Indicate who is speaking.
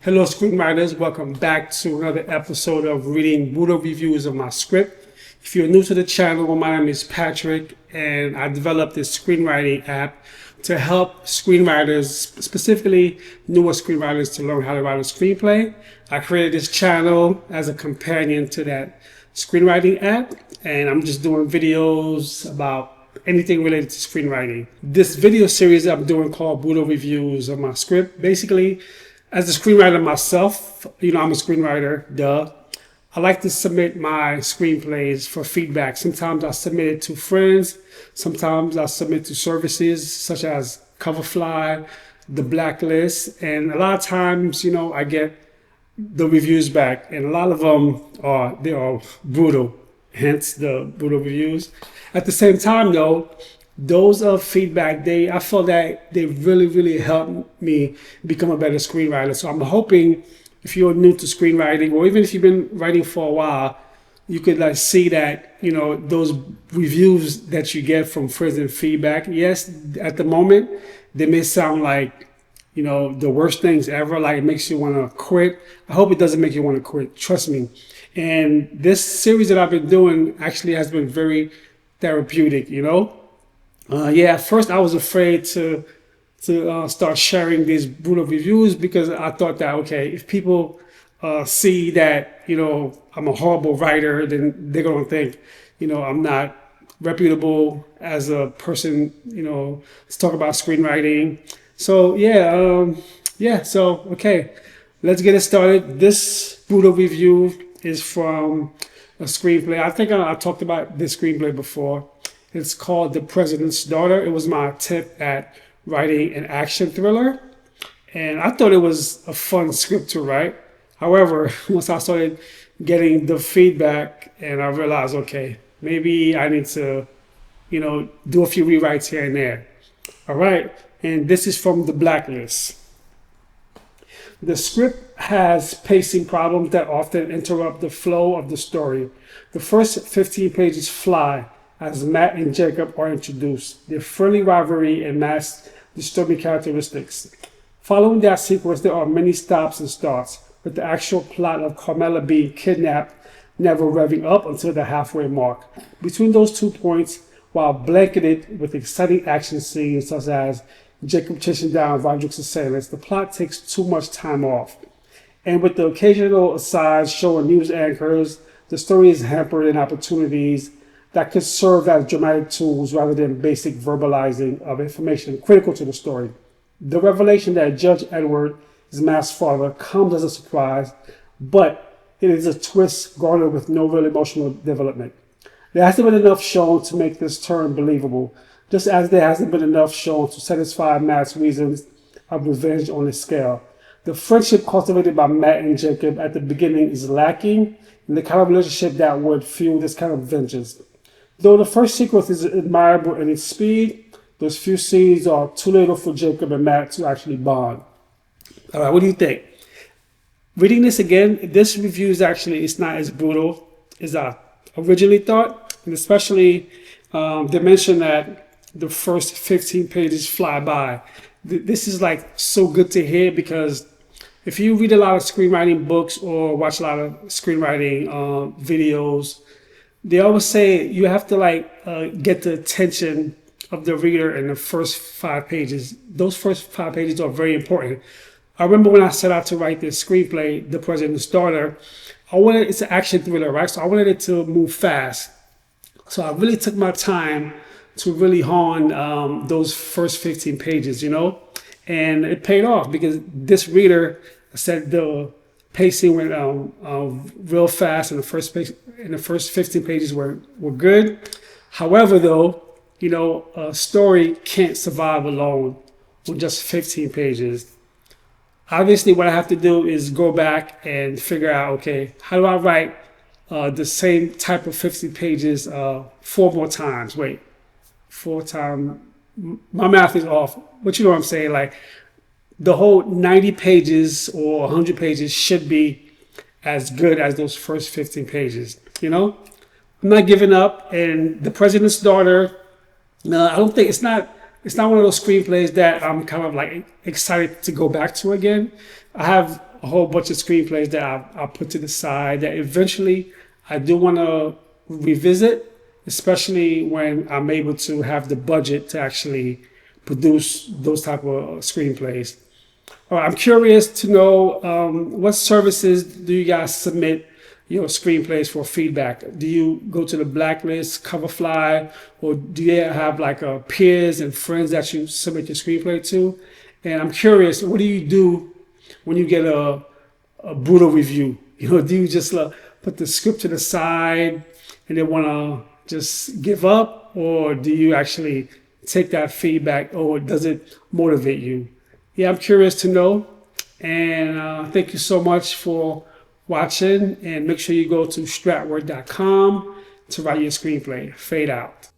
Speaker 1: Hello, screenwriters. Welcome back to another episode of reading brutal reviews of my script. If you're new to the channel, my name is Patrick, and I developed this screenwriting app to help screenwriters, specifically newer screenwriters, to learn how to write a screenplay. I created this channel as a companion to that screenwriting app, and I'm just doing videos about anything related to screenwriting. This video series I'm doing called Brutal Reviews of my script. Basically, as a screenwriter myself, I'm a screenwriter, duh. I like to submit my screenplays for feedback. Sometimes I submit it to friends. Sometimes I submit to services such as Coverfly, The Blacklist. And a lot of times, I get the reviews back. And a lot of them they are brutal, hence the brutal reviews. At the same time, though, those of feedback, I feel that they really helped me become a better screenwriter. So I'm hoping if you're new to screenwriting, or even if you've been writing for a while, you could see that, those reviews that you get from friends and feedback, yes, at the moment, they may sound like, the worst things ever, like it makes you want to quit. I hope it doesn't make you want to quit, trust me. And this series that I've been doing actually has been very therapeutic, at first I was afraid to start sharing these brutal reviews because I thought that, okay, if people see that, I'm a horrible writer, then they're going to think, I'm not reputable as a person, to talk about screenwriting. So, okay, let's get it started. This brutal review is from a screenplay. I think I talked about this screenplay before. It's called The President's Daughter. It was my attempt at writing an action thriller, and I thought it was a fun script to write. However, once I started getting the feedback and I realized, okay, maybe I need to, do a few rewrites here and there. All right, and this is from The Blacklist. The script has pacing problems that often interrupt the flow of the story. The first 15 pages fly as Matt and Jacob are introduced. Their friendly rivalry and Matt's disturbing characteristics. Following that sequence, there are many stops and starts, with the actual plot of Carmela being kidnapped never revving up until the halfway mark. Between those 2 points, while blanketed with exciting action scenes such as Jacob chasing down Roderick's assailants, the plot takes too much time off. And with the occasional asides showing news anchors, the story is hampered in opportunities that could serve as dramatic tools rather than basic verbalizing of information critical to the story. The revelation that Judge Edward is Matt's father comes as a surprise, but it is a twist garnered with no real emotional development. There hasn't been enough shown to make this turn believable, just as there hasn't been enough shown to satisfy Matt's reasons of revenge on a scale. The friendship cultivated by Matt and Jacob at the beginning is lacking in the kind of relationship that would fuel this kind of vengeance. Though the first sequence is admirable in its speed, those few scenes are too little for Jacob and Matt to actually bond. All right, what do you think? Reading this again, this review it's not as brutal as I originally thought, and especially they mentioned that the first 15 pages fly by. This is so good to hear, because if you read a lot of screenwriting books or watch a lot of screenwriting videos, they always say you have to get the attention of the reader in the first 5 pages. Those first 5 pages are very important. I remember when I set out to write this screenplay, The President's Daughter, it's an action thriller, right? So I wanted it to move fast. So I really took my time to really hone those first 15 pages, and it paid off, because this reader said the pacing went real fast, and the first 15 pages were good. However, though, a story can't survive alone on just 15 pages. Obviously, what I have to do is go back and figure out, okay, how do I write the same type of 15 pages 4 more times? Wait, 4 times, my math is off, but you know what I'm saying? The whole 90 pages or 100 pages should be as good as those first 15 pages, I'm not giving up. And The President's Daughter, I don't think, it's not one of those screenplays that I'm kind of excited to go back to again. I have a whole bunch of screenplays that I'll put to the side that eventually I do want to revisit, especially when I'm able to have the budget to actually produce those type of screenplays. All right, I'm curious to know what services do you guys submit your screenplays for feedback? Do you go to the Blacklist, Coverfly, or do you have like peers and friends that you submit your screenplay to? And I'm curious, what do you do when you get a brutal review? Do you just put the script to the side and then want to just give up, or do you actually take that feedback, or does it motivate you? Yeah, I'm curious to know. And thank you so much for watching. And make sure you go to stratword.com to write your screenplay. Fade out.